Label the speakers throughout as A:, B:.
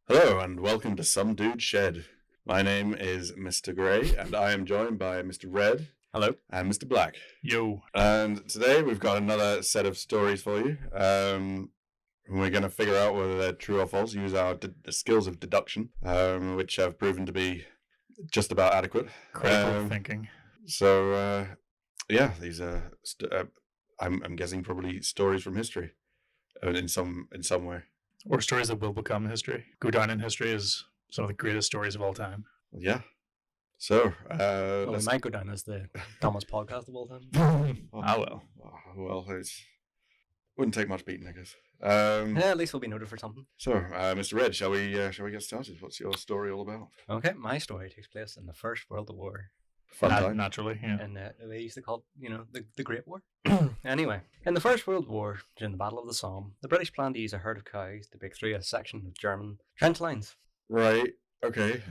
A: Hello and welcome to Some Dude Shed. My name is Mr. Grey and I am joined by Mr. Red.
B: Hello.
A: And Mr. Black.
B: Yo.
A: And today we've got another set of stories for you. We're going to figure out whether they're true or false, use our skills of deduction, which have proven to be just about adequate.
B: Critical thinking.
A: So, these are, I'm guessing, probably stories from history in some way.
B: Or stories that will become history. Go down in history as some of the greatest stories of all time.
A: Yeah. So,
C: we might go down as the dumbest podcast of all time.
A: Well, it wouldn't take much beating, I guess.
C: At least we'll be noted for something.
A: So, Mr. Red, shall we get started? What's your story all about?
C: Okay, my story takes place in the First World War.
A: Fun time.
B: Naturally, yeah.
C: And they used to call it, the Great War. Anyway, in the First World War, during the Battle of the Somme, the British planned to use a herd of cows to break through a section of German trench lines.
A: Right, okay.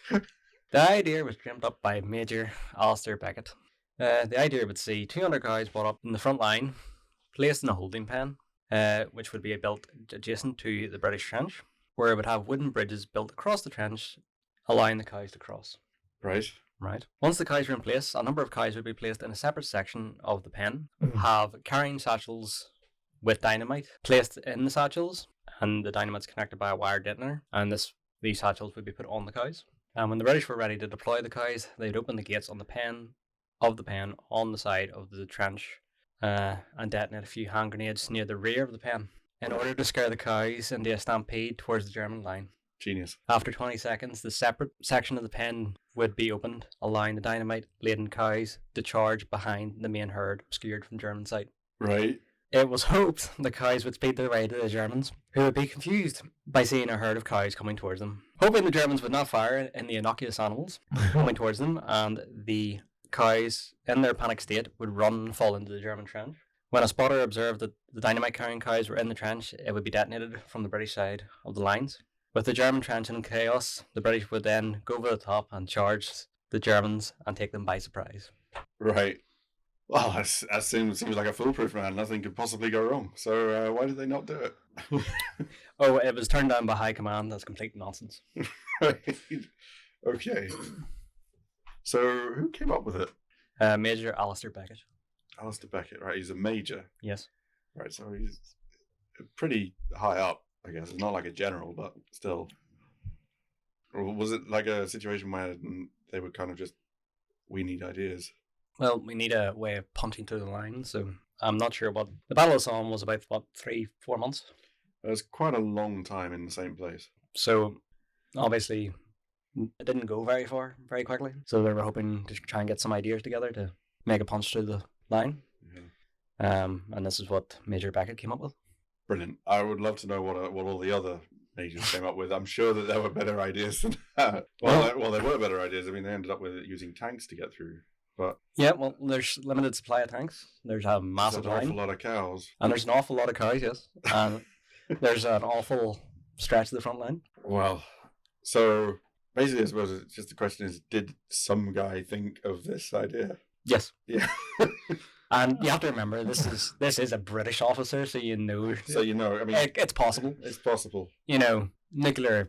C: The idea was dreamt up by Major Alistair Beckett. The idea would see 200 cows brought up in the front line, placed in a holding pen, which would be built adjacent to the British trench, where it would have wooden bridges built across the trench, allowing the cows to cross. Right. Once the cows were in place, a number of cows would be placed in a separate section of the pen, have carrying satchels with dynamite placed in the satchels, and the dynamite's connected by a wire detonator, and these satchels would be put on the cows. And when the British were ready to deploy the cows, they'd open the gates on the pen on the side of the trench, and detonate a few hand grenades near the rear of the pen in order to scare the cows into a stampede towards the German line.
A: Genius.
C: After 20 seconds, the separate section of the pen would be opened, allowing the dynamite-laden cows to charge behind the main herd, obscured from German sight.
A: Right.
C: It was hoped the cows would speed their way to the Germans, who would be confused by seeing a herd of cows coming towards them. Hoping the Germans would not fire in the innocuous animals coming towards them, and the cows, in their panic state, would run and fall into the German trench. When a spotter observed that the dynamite-carrying cows were in the trench, it would be detonated from the British side of the lines. With the German trench in chaos, the British would then go over the top and charge the Germans and take them by surprise.
A: Right. Well, that seems like a foolproof plan. Nothing could possibly go wrong. So why did they not do it?
C: It was turned down by high command. That's complete nonsense.
A: Right. Okay. So who came up with it?
C: Major Alistair Beckett.
A: Alistair Beckett, right? He's a major.
C: Yes.
A: Right, so he's pretty high up, I guess. It's not like a general, but still. Or was it like a situation where they were kind of just, we need ideas?
C: Well, we need a way of punching through the line, so I'm not sure what... The Battle of Somme was about, 3-4 months?
A: It was quite a long time in the same place.
C: So, obviously, it didn't go very far, very quickly. So they were hoping to try and get some ideas together to make a punch through the line. Yeah. And this is what Major Beckett came up with.
A: Brilliant. I would love to know what all the other majors came up with. I'm sure that there were better ideas than that. Well, there were better ideas. I mean, they ended up with using tanks to get through. But
C: yeah, well, there's limited supply of tanks. There's a massive line.
A: There's an awful lot of cows.
C: And there's an awful lot of cows, yes. And there's an awful stretch of the front line.
A: Well, so basically, I suppose it's just the question is, did some guy think of this idea?
C: Yes.
A: Yeah.
C: And you have to remember, this is a British officer, so you know.
A: So you know, I mean,
C: it's possible.
A: It's possible.
C: You know, nuclear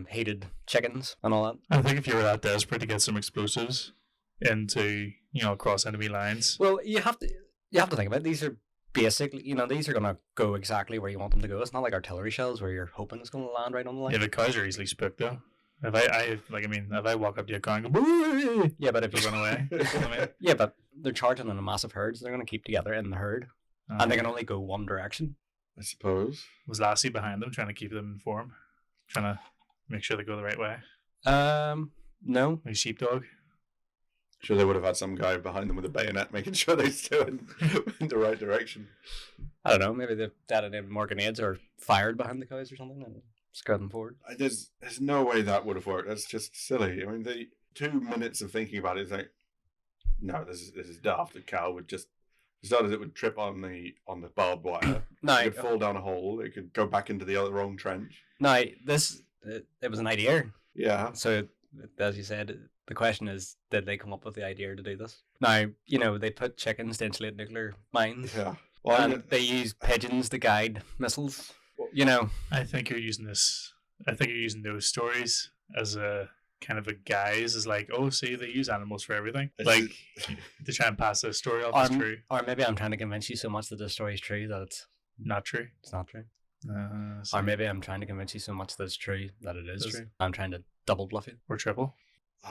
C: hated chickens and all that.
B: I think if you were that desperate to get some explosives into, across enemy lines.
C: Well, you have to think about it. These are basically, these are going to go exactly where you want them to go. It's not like artillery shells where you're hoping it's going to land right on the line.
B: Yeah, the cows are easily spooked though. If I walk up to a cow and go,
C: yeah, but if
B: you run away,
C: yeah, but they're charging in a massive herd, so they're going to keep together in the herd, and they can only go one direction.
A: I suppose.
B: Was Lassie behind them, trying to keep them informed, trying to make sure they go the right way?
C: No.
B: Like sheepdog.
A: Sure, they would have had some guy behind them with a bayonet, making sure they stood in the right direction.
C: I don't know. Maybe they've detonated more grenades or fired behind the cows or something and scared them forward.
A: There's no way that would have worked. That's just silly. I mean, the 2 minutes of thinking about it is like, no, this is daft. The cow would just, started it would trip on the barbed wire. It could fall down a hole. It could go back into the wrong trench.
C: No, it was an idea.
A: Yeah.
C: So, as you said, the question is, did they come up with the idea to do this? Now, they put chickens to insulate nuclear mines.
A: Yeah.
C: Well, and they use pigeons to guide missiles.
B: I think you're using this I think you're using those stories as a kind of a guise, as like, oh, see, they use animals for everything, like to try and pass this story off as true.
C: Or maybe I'm trying to convince you so much that the story is true that it's
B: Not true.
C: it's not true.
B: So
C: Or maybe I'm trying to convince you so much that it's true that it is true. I'm trying to double bluff you.
B: or triple.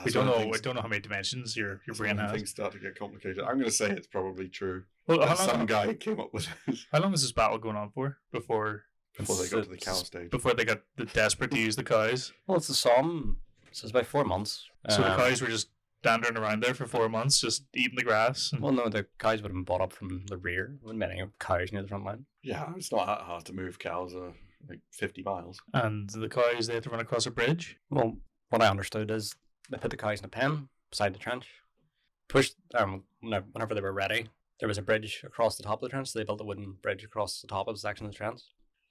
B: We don't know. We don't know how many dimensions your brain has.
A: Things start to get complicated. I'm going to say it's probably true.
B: Well,
A: That some guy came up with it
B: how long is this battle going on for before
A: before they got to the cow stage.
B: before they got desperate to use the cows?
C: Well, it's a psalm, so it's about 4 months.
B: So the cows were just dandering around there for 4 months, just eating the grass. And
C: Well, no, the cows would have been brought up from the rear. There weren't many cows near the front line.
A: Yeah, it's not that hard to move cows like 50 miles.
B: and the cows, they had to run across a bridge.
C: Well, what I understood is they put the cows in a pen beside the trench. Whenever they were ready, there was a bridge across the top of the trench, so they built a wooden bridge across the top of the section of the trench.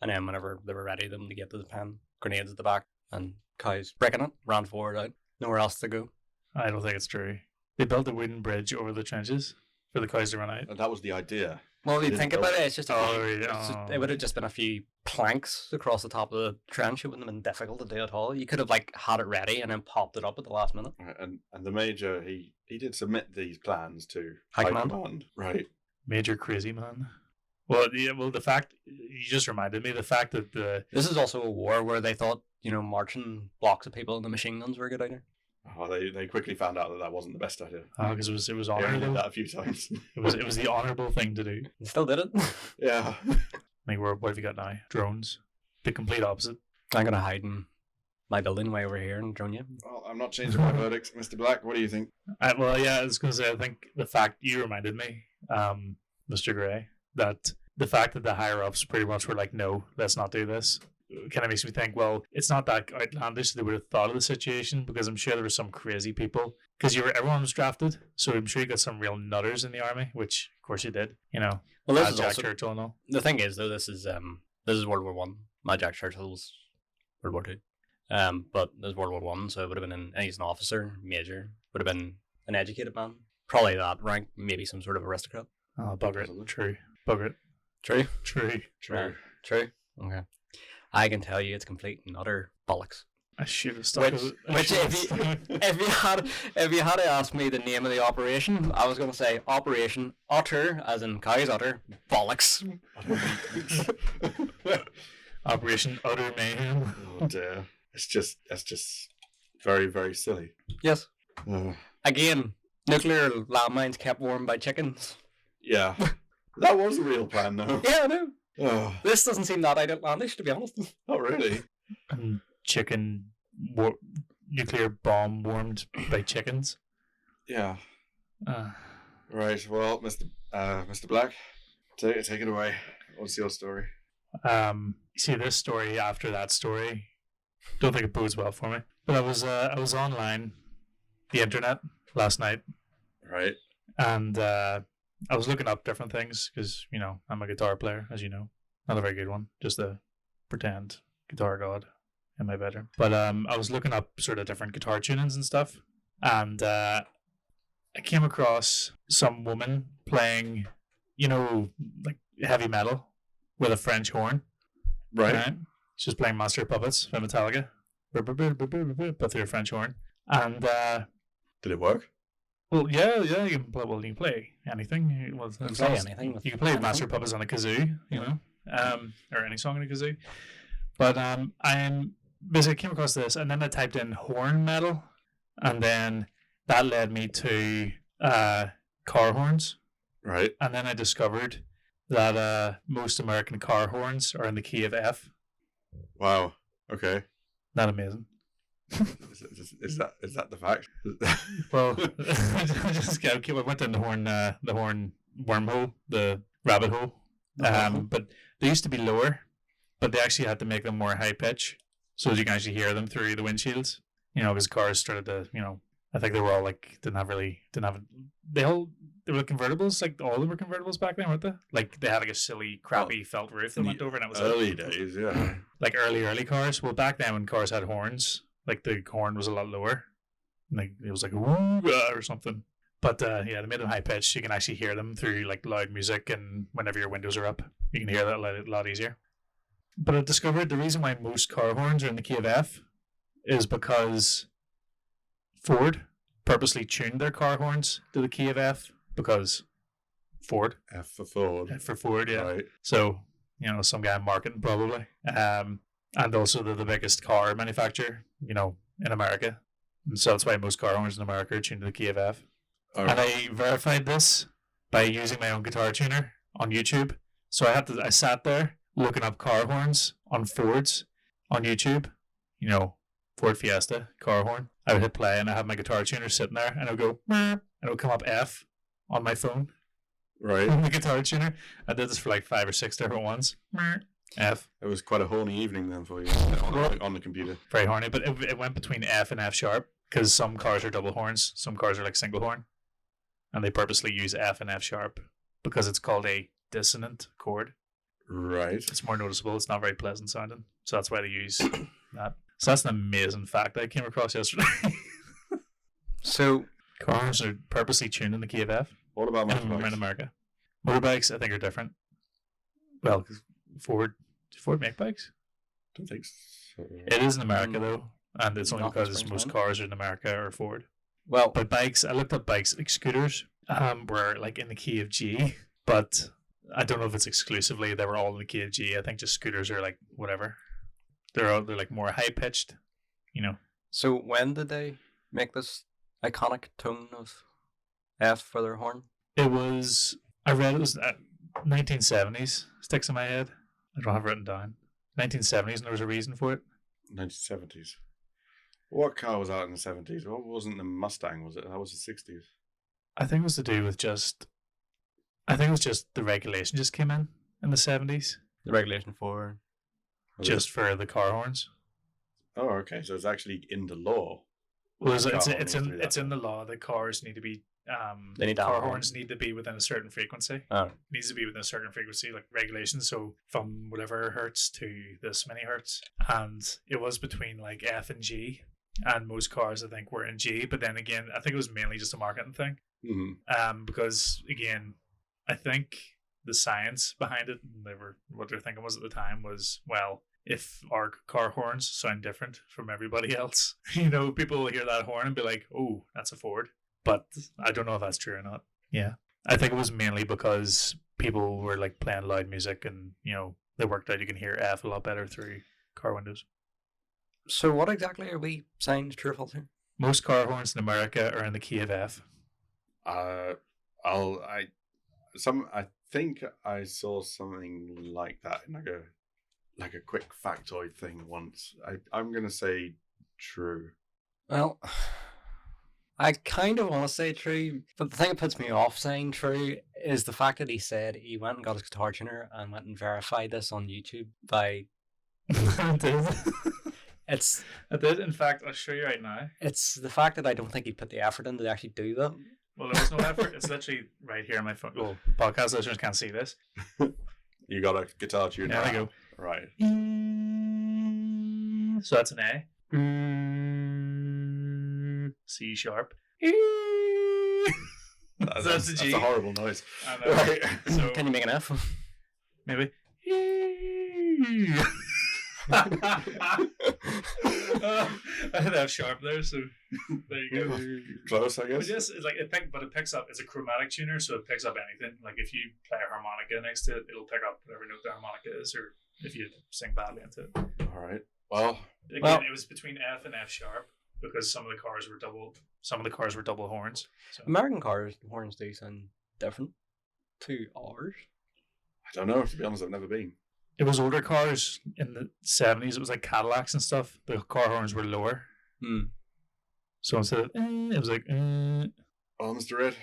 C: And then whenever they were ready, them to get to the pen, grenades at the back, and cows breaking it, ran forward out, nowhere else to go.
B: I don't think it's true. They built a wooden bridge over the trenches for the cows to run out.
A: And that was the idea.
C: Well, if you
A: Didn't
C: think
A: build
C: about
A: it.
C: it, it's just it would have just been a few planks across the top of the trench. It wouldn't have been difficult to do at all. You could have like had it ready and then popped it up at the last minute.
A: Right, and the major, he did submit these plans to
C: High
A: High
C: Command.
A: Command. Right.
B: Major crazy man. Well, yeah. Well, the fact you just reminded me, the fact that
C: This is also a war where they thought, marching blocks of people in the machine guns were a good idea.
A: Oh, they quickly found out that wasn't the best idea.
B: because it was
A: They only did
B: honorable.
A: that a few times.
B: It was the honorable thing to do.
C: They still did it.
A: Yeah.
B: Like, what have you got now? Drones. The complete opposite.
C: I'm gonna hide in my building way over here and drone you.
A: Well, I'm not changing my verdict, Mr. Black. What do you think?
B: Well, yeah, I was going to say, I think the fact you reminded me, Mr. Gray, that the fact that the higher ups pretty much were like, no, let's not do this, kind of makes me think, well, it's not that outlandish. They would have thought of the situation, because I'm sure there were some crazy people, because everyone was drafted, so I'm sure you got some real nutters in the army, which of course you did.
C: Well, this is
B: Jack
C: also,
B: Churchill and all.
C: the thing is though. This is World War One. My Jack Churchill was World War Two. But there's World War One, so it would have been he's an officer, major, would have been an educated man, probably that rank, maybe some sort of aristocrat.
B: Oh, bugger
A: Possibly.
B: it. True. Bugger it.
C: True.
B: True.
A: True.
C: True. Okay. I can tell you it's complete and utter bollocks.
B: I should have stuck
C: Which,
B: with it.
C: which if you had to ask me the name of the operation, I was going to say Operation Utter, as in cows utter bollocks.
B: Operation Utter Mayhem.
A: Oh dear. That's just very, very silly.
C: Yes.
A: Uh,
C: Again, nuclear landmines kept warm by chickens.
A: yeah. That was a real plan, though.
C: Yeah, I know.
A: Oh,
C: This doesn't seem that outlandish, to be honest.
A: not really.
B: And chicken nuclear bomb warmed by chickens.
A: Yeah.
B: Uh,
A: Right. Well, Mr. Black, take it away. What's your story?
B: see, this story after that story, don't think it bodes well for me. But I was online, the internet, last night,
A: Right.
B: and I was looking up different things because I'm a guitar player, as you know, not a very good one, just a pretend guitar god in my bedroom. But I was looking up sort of different guitar tunings and stuff, and I came across some woman playing, like heavy metal with a French horn.
A: Right.
B: She was playing Master of Puppets by Metallica, but through a French horn. And
A: Did it work?
B: well, yeah, you can play. Well, you can play anything. Well,
C: You can
B: as
C: play
B: long as-
C: anything with
B: You can play
C: anything.
B: Master of Puppets on a kazoo, or any song on a kazoo. But I basically came across this, and then I typed in horn metal, and then that led me to car horns,
A: Right.
B: and then I discovered that most American car horns are in the key of F.
A: Wow. Okay.
B: Not amazing.
A: Is that the fact?
B: Well, I went down the horn wormhole, the rabbit hole. But they used to be lower, but they actually had to make them more high pitch, so you can actually hear them through the windshields. Because cars started to, I think they were all like they were convertibles, like all of them were convertibles back then, weren't they? Like they had like a silly, crappy felt roof that went over, and it was
A: Early days, yeah.
B: like early cars. Well, back then when cars had horns, like the horn was a lot lower, like it was like woo or something. But yeah, they made them high pitched. You can actually hear them through like loud music, and whenever your windows are up, you can hear that a lot easier. But I discovered the reason why most car horns are in the key of F is because Ford purposely tuned their car horns to the key of F because Ford.
A: F for Ford.
B: F for Ford, yeah.
A: Right.
B: So, some guy in marketing probably. And also they're the biggest car manufacturer, in America. And so that's why most car horns in America are tuned to the key of F.
A: All
B: And
A: right.
B: I verified this by using my own guitar tuner on YouTube. So I sat there looking up car horns on Fords on YouTube. Ford Fiesta car horn. I would hit play and I have my guitar tuner sitting there and it would go, and it would come up F on my phone
A: Right.
B: on the guitar tuner. I did this for like 5 or 6 different ones. F.
A: It was quite a horny evening then for you on the computer.
B: Very horny, but it went between F and F sharp because some cars are double horns, some cars are like single horn. And they purposely use F and F sharp because it's called a dissonant chord.
A: Right.
B: It's more noticeable. It's not very pleasant sounding. So that's why they use that. So that's an amazing fact I came across yesterday.
C: So
B: Cars are purposely tuned in the key of F
A: What about
B: in
A: motorbikes?
B: America. Motorbikes, I think, are different. Well, 'cause Ford make bikes?
A: Don't think so.
B: It is in America, though. And it's only
C: Nothing
B: because
C: springs
B: most
C: to mind.
B: cars in America are Ford.
C: well,
B: But bikes, I looked up bikes, like scooters, were like in the key of G, but I don't know if it's exclusively they were all in the key of G. I think just scooters are like whatever. They're like more high pitched,
C: so when did they make this iconic tone of F for their horn?
B: It was I read it was 1970s. Sticks in my head. I don't have it written down. 1970s, and there was a reason for it.
A: 1970s. What car was out in the 70s? Well, it wasn't the Mustang, was it? That was the 60s.
B: I think it was to do with the regulation just came in the 70s,
C: The regulation for
A: Was
B: just for the car horns.
A: Oh, okay. So it's actually in the law.
B: Well, it's
A: Car horn
B: it's
A: needs to
B: in
A: be that.
B: it's in the law that cars need to be
C: They need to have
B: car
C: a horn.
B: horns need to be within a certain frequency.
C: Oh.
B: Needs to be within a certain frequency, like regulations. So from whatever hertz to this many hertz, and it was between like F and G, and most cars I think were in G. But then again, I think it was mainly just a marketing thing.
A: Mm-hmm.
B: Because again, I think the science behind it, what they're thinking was at the time was, well, if our car horns sound different from everybody else, people will hear that horn and be like, oh, that's a Ford. But I don't know if that's true or not. Yeah. I think it was mainly because people were like playing loud music and, they worked out you can hear F a lot better through car windows.
C: So what exactly are we saying is true or false here?
B: Most car horns in America are in the key of F.
A: I think I saw something like that in like a quick factoid thing once. I'm gonna say true.
C: Well, I kind of want to say true, but the thing that puts me off saying true is the fact that he said he went and got his guitar tuner and went and verified this on YouTube by
B: I did.
C: it's
B: I did. In fact, I'll show you right now.
C: it's the fact that I don't think he put the effort in to actually do that.
B: Well, there was no effort. It's literally right here on my phone. Well, podcast listeners can't see this.
A: You got a guitar tuner.
B: There we go.
A: Right.
B: So that's an A. C sharp. That's a G.
A: That's a horrible noise.
B: I know.
A: Right.
B: So
C: Can you make an F?
B: maybe. I had F sharp there, so there you go.
A: Close, I
B: But
A: guess.
B: yes, it's like it picks up. It's a chromatic tuner, so it picks up anything. Like if you play a harmonica next to it, it'll pick up whatever note the harmonica is, or if you sing badly into it.
A: All right. Well,
B: Again,
C: Well-
B: it was between F and F sharp because some of the cars were double. Some of the cars were double horns. So.
C: American cars horns do sound different to ours.
A: I don't know. To be honest, I've never been.
B: It was older cars in the 70s. It was like Cadillacs and stuff. The car horns were lower. So instead of it was like
A: Oh, Mr. Red.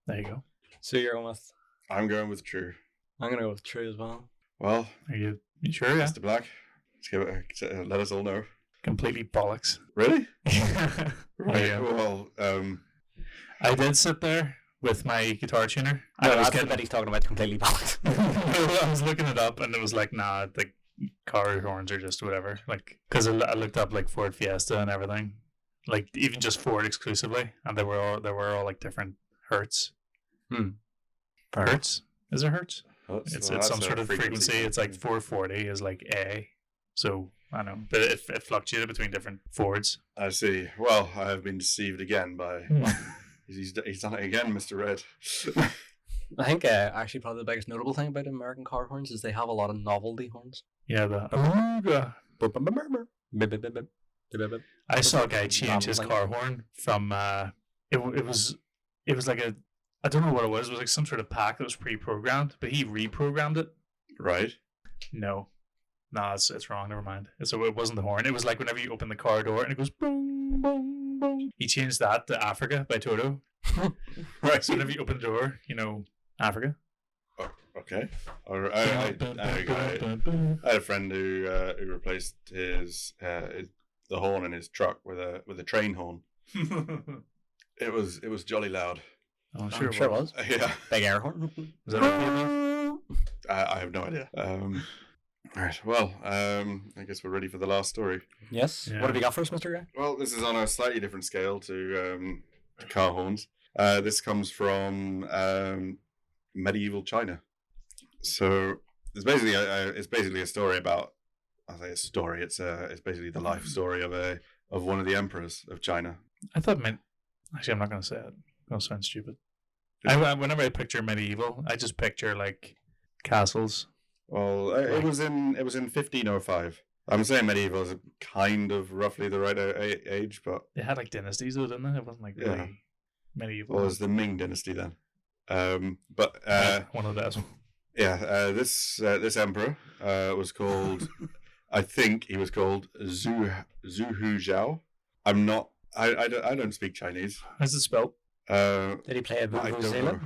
B: there you go.
C: So you're going with
A: I'm going with true.
C: I'm gonna go with true as well.
A: Well,
B: Are you sure? Yeah.
A: Mr. Black, let's give it. Let us all know.
B: Completely bollocks.
A: Really?
B: Right.
A: Yeah. Well,
B: I did sit there with my guitar tuner.
C: No,
B: I was
C: that's the
B: getting.
C: bit he's talking about completely bollocks.
B: I was looking it up and it was like, nah, the car horns are just whatever. Like, because I looked up like Ford Fiesta and everything, like even just Ford exclusively, and they were all like different hertz.
C: Hmm.
B: Hertz? Is there hertz? It's some sort of frequency. It's like 440 is like A. So I know, but it fluctuated between different Fords.
A: I see. Well, I have been deceived again by. He's done it again, Mr. Red.
C: I think actually probably the biggest notable thing about American car horns is they have a lot of novelty horns.
B: Yeah, the Aruga.
C: I
B: I saw a guy change his car horn from it was like a, I don't know what it was. It was like some sort of pack that was pre-programmed, but he reprogrammed it.
A: Right.
B: No, it's wrong. Never mind. It wasn't the horn. It was like whenever you open the car door and it goes boom, boom, boom. He changed that to Africa by Toto.
A: Right.
B: So whenever you open the door, Africa.
A: Oh, okay. I had a friend who replaced the horn in his truck with a train horn. It was jolly loud.
B: Oh,
C: I'm sure it was.
A: Yeah.
C: Big air horn.
B: Was that okay?
A: I have no idea. All right. Well, I guess we're ready for the last story.
C: Yes.
B: Yeah.
C: What have you got for us, Mr. Guy?
A: Well, this is on a slightly different scale to car horns. This comes from medieval China. So it's basically a story about. I say a story. It's basically the life story of one of the emperors of China.
B: I thought actually I'm not going to say it. It'll sound stupid. Whenever I picture medieval, I just picture like castles.
A: Well, it was in 1505. I'm saying medieval is kind of roughly the right age, but
B: They had like dynasties though, didn't they? It wasn't like really
A: Yeah.
B: medieval.
A: well, it was the Ming Dynasty then. But
B: One of those.
A: yeah, this emperor was called. I think he was called Zhu Huzhao. I'm not. I don't speak Chinese.
B: How's it spelled?
C: Did he play a
A: I don't
C: vuvuzela?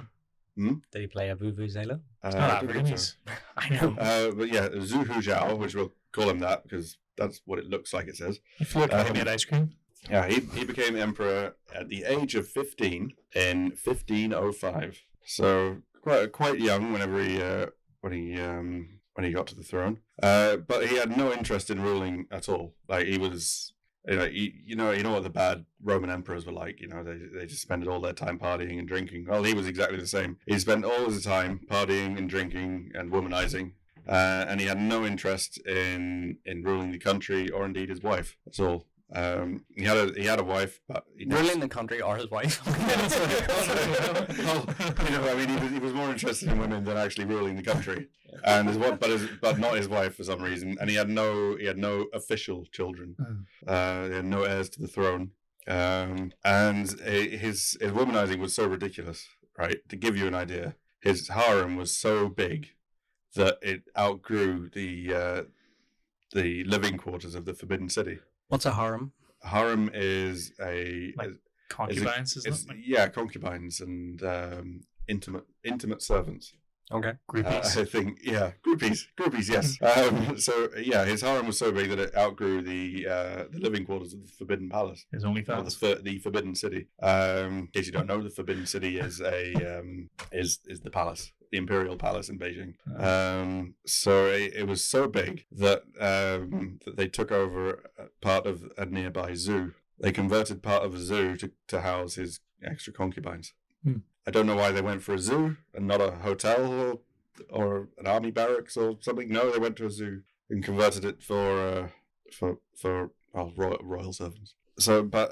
A: know.
C: Did he play a vuvuzela?
B: It's not
A: I don't think
B: African.
A: so.
B: I know.
A: But yeah, Zhu Huzhao, which we'll call him that because that's what it looks like. It says.
B: You feel like he made ice cream?
A: Yeah, he became emperor at the age of 15 in 1505. So quite young whenever when he got to the throne. But he had no interest in ruling at all. Like he was. You know what the bad Roman emperors were like. They just spent all their time partying and drinking. Well, he was exactly the same. He spent all his time partying and drinking and womanizing, and he had no interest in ruling the country or indeed his wife. That's all. He had a wife, but
C: Ruling the country or his wife?
A: well, he was more interested in women than actually ruling the country, and but not his wife for some reason. And he had no official children. He had no heirs to the throne. And his womanizing was so ridiculous, right? To give you an idea, his harem was so big that it outgrew the living quarters of the Forbidden City.
C: What's a harem?
A: Harem is
B: Concubines, isn't it?
A: yeah, concubines and intimate servants.
C: Okay.
B: Groupies.
A: I think, yeah, groupies, yes. So yeah, his harem was so big that it outgrew the living quarters of the Forbidden Palace.
B: His only
A: Or
B: fans.
A: the Forbidden City. In case you don't know, the Forbidden City is is the palace, the Imperial Palace in Beijing. So it was so big that that they took over part of a nearby zoo. They converted part of a zoo to house his extra concubines. I don't know why they went for a zoo and not a hotel or an army barracks or something. No, they went to a zoo and converted it for royal servants. So, but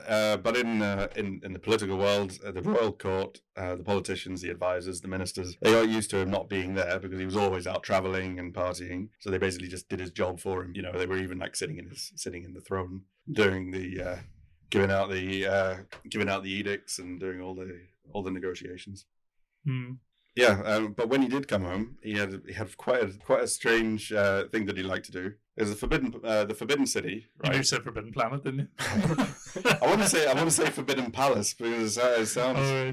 A: in the political world, the royal court, the politicians, the advisors, the ministers, they got used to him not being there because he was always out traveling and partying. So they basically just did his job for him. They were even like sitting in the throne, doing the giving out the edicts and doing all the negotiations. Yeah, but when he did come home, he had quite a strange thing that he liked to do. There's the Forbidden City, right?
B: You said Forbidden Planet, didn't you?
A: I want to say Forbidden Palace because it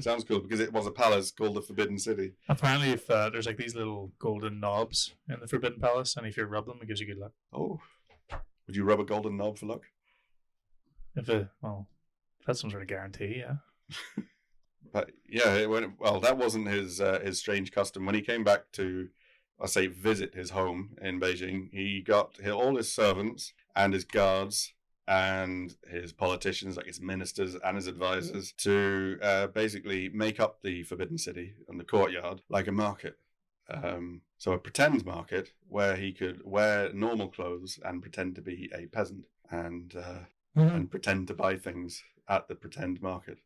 A: sounds cool because it was a palace called the Forbidden City.
B: Apparently, if there's like these little golden knobs in the Forbidden Palace, and if you rub them, it gives you good luck.
A: Oh, would you rub a golden knob for luck?
B: That's some sort of guarantee, yeah.
A: But yeah, that wasn't his strange custom. When he came back to, visit his home in Beijing, he got all his servants and his guards and his politicians, like his ministers and his advisors, to basically make up the Forbidden City and the courtyard like a market. So a pretend market where he could wear normal clothes and pretend to be a peasant and pretend to buy things at the pretend market.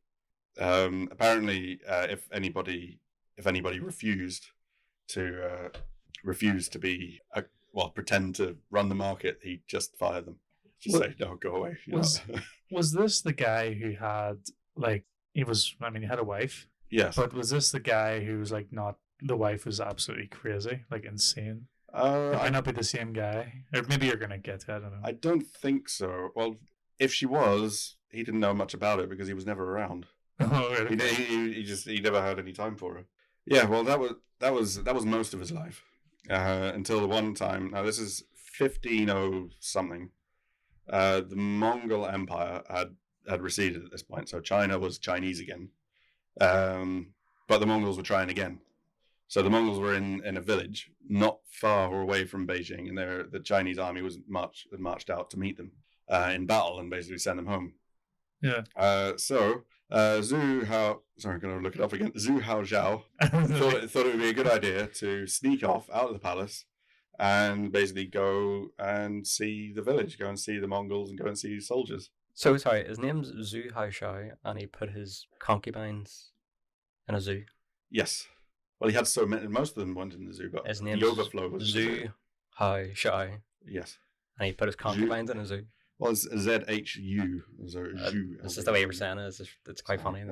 A: Apparently, if anybody refused to be pretend to run the market, he'd just fire them. Just say, no, go away.
B: Was this the guy who had he had a wife?
A: Yes.
B: But was this the guy who was not the wife was absolutely crazy, insane? It might not be the same guy, or maybe you're gonna get it. I don't know.
A: I don't think so. Well, if she was, he didn't know much about it because he was never around.
B: Oh, really?
A: He never had any time for her. Yeah, well, that was most of his life until the one time. Now this is 1500 something. The Mongol Empire had receded at this point, so China was Chinese again. But the Mongols were trying again. So the Mongols were in a village not far away from Beijing, and the Chinese army had marched out to meet them in battle and basically send them home.
B: Yeah.
A: Zhu Hao, sorry, I'm going to look it up again. Zhu Hao Zhao thought it would be a good idea to sneak off out of the palace and basically go and see the village, go and see the Mongols, and go and see soldiers.
C: So sorry, his name's Zhu Haishao, and he put his concubines in a zoo.
A: Yes. Well, he had so many. Most of them went in the zoo, but
C: his name's
A: the overflow was
C: Zhu Haishao.
A: Yes.
C: And he put his concubines in a zoo.
A: Well, it's ZHU. So
C: this is the way you were saying it. It's quite funny.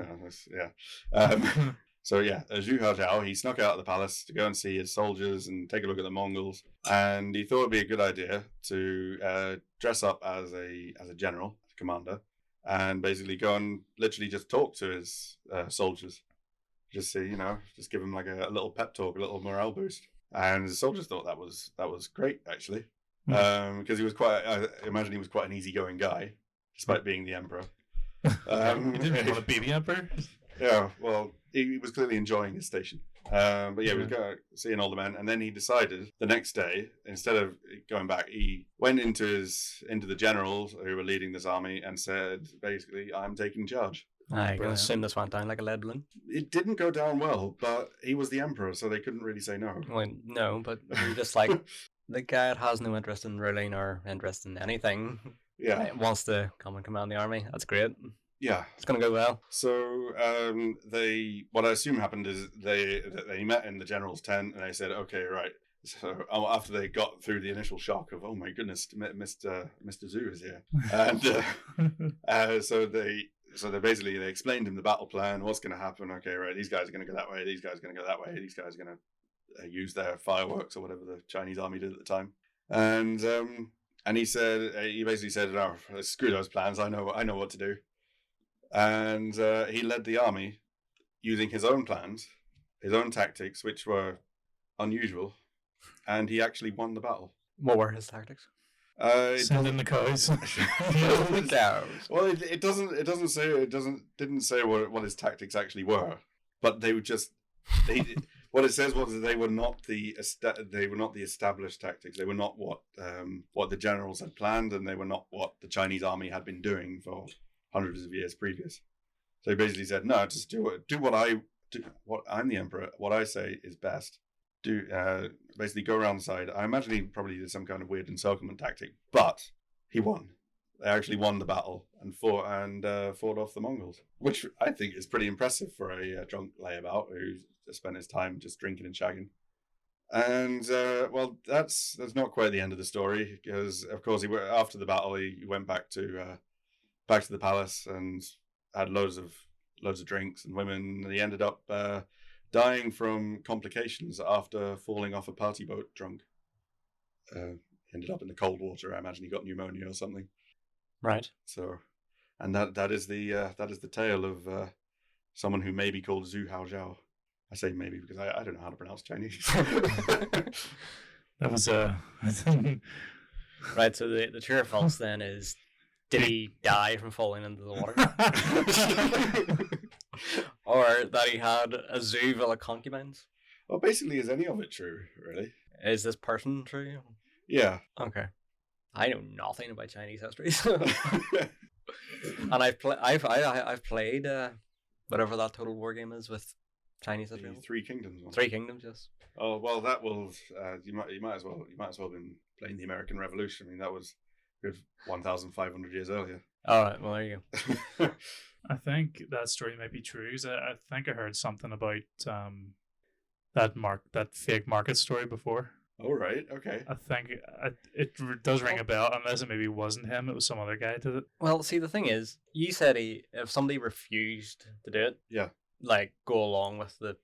A: So yeah, Zhu Haozhao, he snuck out of the palace to go and see his soldiers and take a look at the Mongols, and he thought it'd be a good idea to dress up as a general, as a commander, and basically go and literally just talk to his soldiers, just say, just give them like a little pep talk, a little morale boost. And the soldiers thought that was great actually, because I imagine he was quite an easygoing guy, despite being the emperor.
B: He didn't want to be the emperor.
A: Yeah, well, he was clearly enjoying his station. But yeah, he was seeing all the men, and then he decided the next day, instead of going back, he went into the generals who were leading this army and said, basically, I'm taking charge.
C: I can assume this went down like a lead balloon.
A: It didn't go down well, but he was the emperor, so they couldn't really say no.
C: Well, no, but you're just like, the guy that has no interest in ruling or interest in anything, wants to come and command the army. That's great.
A: Yeah,
C: it's gonna go well.
A: So what I assume happened is they met in the general's tent and they said, okay, right. So after they got through the initial shock of, oh my goodness, Mr. Zhu is here, and so they explained him the battle plan, what's going to happen. Okay, right, these guys are going to go that way, these guys are going to go that way, these guys are going to use their fireworks or whatever the Chinese army did at the time, and he basically said, oh, screw those plans, I know what to do. And he led the army using his own plans, his own tactics, which were unusual, and he actually won the battle.
C: What were his tactics?
B: Send in the cows.
C: The cows.
A: Well, it didn't say what his tactics actually were, but they were just what it says was that they were not the established tactics. They were not what the generals had planned, and they were not what the Chinese army had been doing for hundreds of years previous. So he basically said, no, just do what I'm the emperor, what I say is best. Basically go around the side. I imagine he probably did some kind of weird encirclement tactic, but he won. They actually won the battle and fought off the Mongols, which I think is pretty impressive for a drunk layabout who just spent his time just drinking and shagging. And well, that's not quite the end of the story, because of course after the battle he went back to the palace and had loads of drinks and women. He ended up dying from complications after falling off a party boat drunk. Ended up in the cold water. I imagine he got pneumonia or something.
C: Right.
A: So, and that is the tale of someone who may be called Zhu Haozhao. I say maybe because I don't know how to pronounce Chinese.
B: That was
C: right. So the true or false then is, did he die from falling into the water? Or that he had a zoo full of concubines?
A: Well, basically, is any of it true, really?
C: Is this person true?
A: Yeah.
C: Okay. I know nothing about Chinese history. And I've played whatever that Total War game is with Chinese
A: The
C: Israel.
A: Three Kingdoms one.
C: 3 Kingdoms, yes.
A: Oh well, that was you might as well have been playing the American Revolution. I mean, that was good 1,500 years earlier.
C: All right, well, there you go.
B: I think that story might be true. 'Cause I think I heard something about that fake market story before.
A: All right, okay.
B: I think it does ring a bell, unless it maybe wasn't him. It was some other guy did it.
C: Well, see, the thing is, you said if somebody refused to do it,
A: Yeah,
C: like go along with the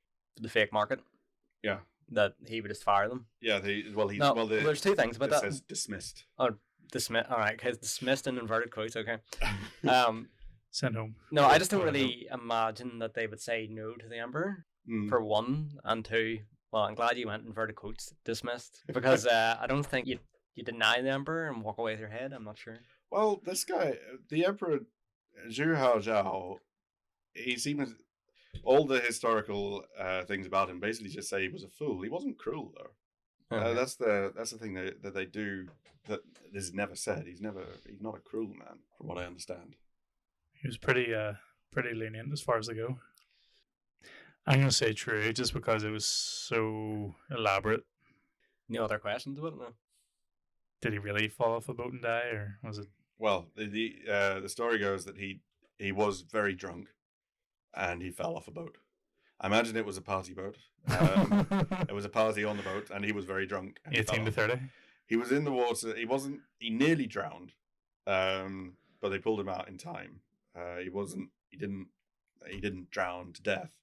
C: fake market,
A: yeah,
C: that he would just fire them.
A: yeah.
C: There's two things about
A: it
C: that.
A: says dismissed.
C: Dismissed. All right, because dismissed in inverted quotes. Okay.
B: Sent home.
C: No, I just don't really imagine that they would say no to the emperor.
A: Mm.
C: For one, and two. Well, I'm glad you went inverted quotes dismissed, because I don't think you deny the emperor and walk away with your head. I'm not sure.
A: Well, this guy, the Emperor Zhu Haozhao, he seems all the historical things about him basically just say he was a fool. He wasn't cruel though.
C: Okay.
A: That's the thing that they do that is never said. He's not a cruel man, from what I understand.
B: He was pretty lenient as far as they go. I'm gonna say true, just because it was so elaborate.
C: No other questions about it? No.
B: Did he really fall off a boat and die, or was it?
A: Well, the story goes that he was very drunk, and he fell off a boat. I imagine it was a party boat. It was a party on the boat, and he was very drunk. And
B: 18 to 30.
A: He was in the water. He nearly drowned, but they pulled him out in time. He didn't drown to death,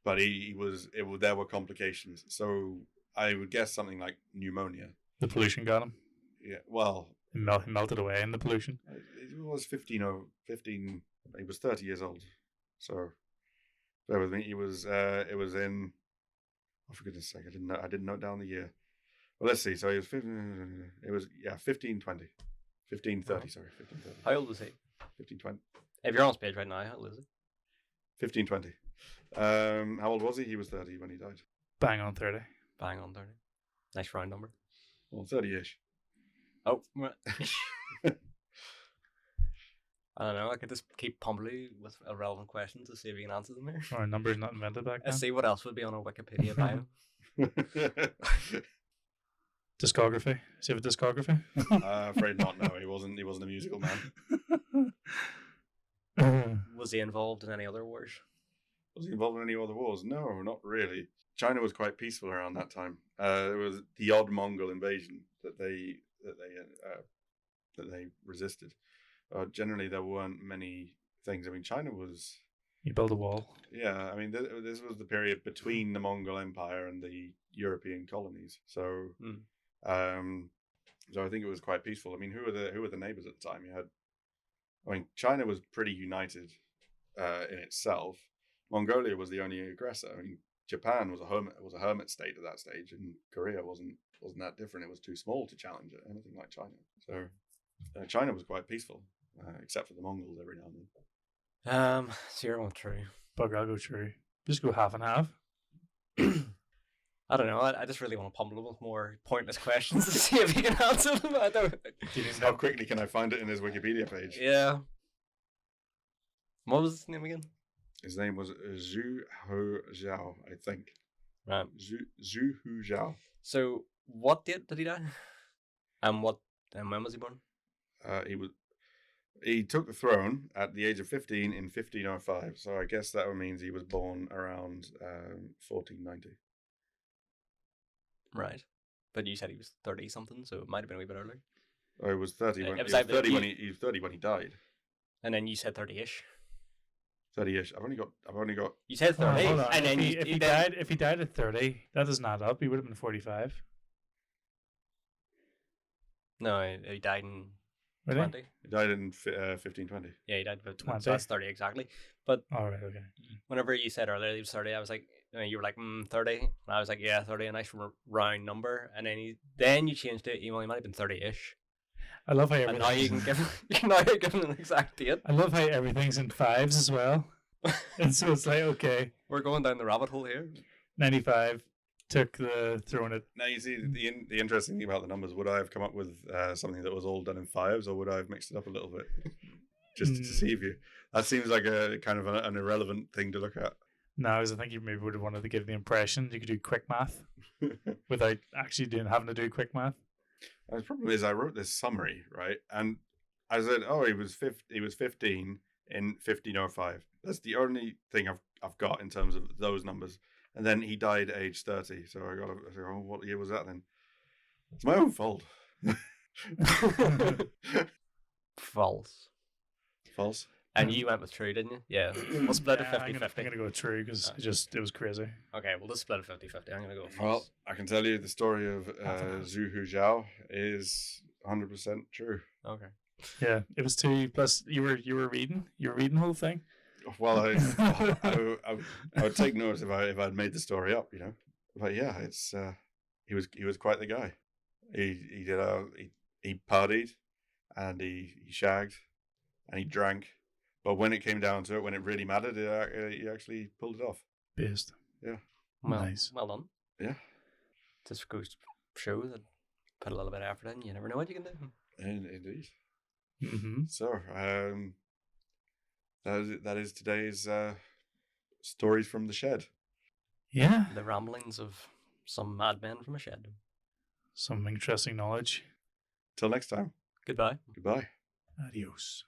A: but there were complications. So I would guess something like pneumonia.
B: The pollution got him.
A: Yeah, well,
B: He melted away in the pollution.
A: it was 15. He was 30 years old. So bear with me. It was in. Oh, for goodness sake! I didn't note down the year. Well, let's see. So he was 1520. 1530. Sorry, 1530.
C: How old was he?
A: 1520.
C: If you're on stage right now, how old is he?
A: 1520. How old was he? He was 30 when he died.
B: Bang on 30.
C: Bang on 30. Nice round number.
A: Well, 30-ish.
C: Oh, right. I don't know. I could just keep pumping you with irrelevant questions to see if you can answer them here.
B: Or a number's not invented back then.
C: Let's see what else would be on a Wikipedia bio.
B: Discography. Does he have a discography?
A: Afraid not. No, he wasn't a musical man.
C: Was he involved in any other wars?
A: Was he involved in any other wars? No, not really. China was quite peaceful around that time. There was the odd Mongol invasion that they resisted. Generally, there weren't many things. I mean, China was.
B: You build a wall.
A: Yeah, I mean, this was the period between the Mongol Empire and the European colonies. So, so I think it was quite peaceful. I mean, who were the neighbors at the time? China was pretty united in itself. Mongolia was the only aggressor. I mean, Japan was a hermit state at that stage, and Korea wasn't that different. It was too small to challenge anything like China. So China was quite peaceful, except for the Mongols every now and then.
C: 0 true.
B: Bug, I'll go true. Just go half and half.
C: I don't know. I just really want to pummel him with more pointless questions to see if he can answer them. I don't.
A: How quickly can I find it in his Wikipedia page?
C: Yeah. What was his name again?
A: His name was Zhu Haozhao, I think.
C: Right.
A: Zhu Haozhao.
C: So, what date did he die? And when was he born?
A: He took the throne at the age of 15 in 1505. So I guess that means he was born around 1490.
C: Right. But you said he was 30 something, so it might have been a wee bit earlier.
A: Oh, he was 30 when
C: It was
A: he was
C: either-
A: 30 when he was 30 when he died.
C: And then you said 30-ish.
A: 30-ish. I've only got.
C: You said 30,
B: Hold on.
C: and then
B: if he died at 30, that doesn't add up. He would have been 45.
C: No, he died in
B: Really?
C: 20.
A: He died in 1520.
C: Yeah, he died about
B: 20.
C: So that's 30 exactly. But
B: All right. Okay.
C: whenever you said earlier he was 30, I was like, you were like 30, and I was like, yeah, 30, a nice round number. And then you changed it. He might have been 30-ish.
B: I love how
C: And now you can now you're giving an exact date.
B: I love how everything's in fives as well. And so it's like, okay,
C: We're going down the rabbit hole here.
B: 95 took the throwing it.
A: Now you see the interesting thing about the numbers. Would I have come up with something that was all done in fives, or would I have mixed it up a little bit just to deceive you? That seems like a kind of an irrelevant thing to look at.
B: No, because I think you maybe would have wanted to give the impression you could do quick math without actually having to do quick math.
A: The problem is I wrote this summary, right? And I said, oh, he was 15 in 1505. That's the only thing I've got in terms of those numbers. And then he died at age 30. So I said, oh, what year was that then? It's my own fault.
C: False.
A: False.
C: And you went with true, didn't you? Yeah. We'll split it 50-50.
B: I'm going to go with true because it was crazy.
C: Okay, we'll just split it 50-50. I'm going to go with false.
A: Well, I can tell you the story of Zhu Huzhao is 100% true.
C: Okay.
B: Yeah, it was 2 plus you were reading the whole thing.
A: Well, I would take notice if I'd made the story up, you know. But yeah, it's he was quite the guy. He partied and he shagged and he drank, but when it came down to it, when it really mattered, he actually pulled it off.
B: Based.
A: Yeah.
C: Well,
B: Nice.
C: Well done.
A: Yeah.
C: Just goes to show that put a little bit of effort in. You never know what you can do.
A: Indeed.
B: Mm-hmm.
A: So, that is today's stories from the shed.
B: Yeah.
C: The ramblings of some madmen from a shed.
B: Some interesting knowledge.
A: Till next time.
C: Goodbye.
A: Goodbye.
B: Adios.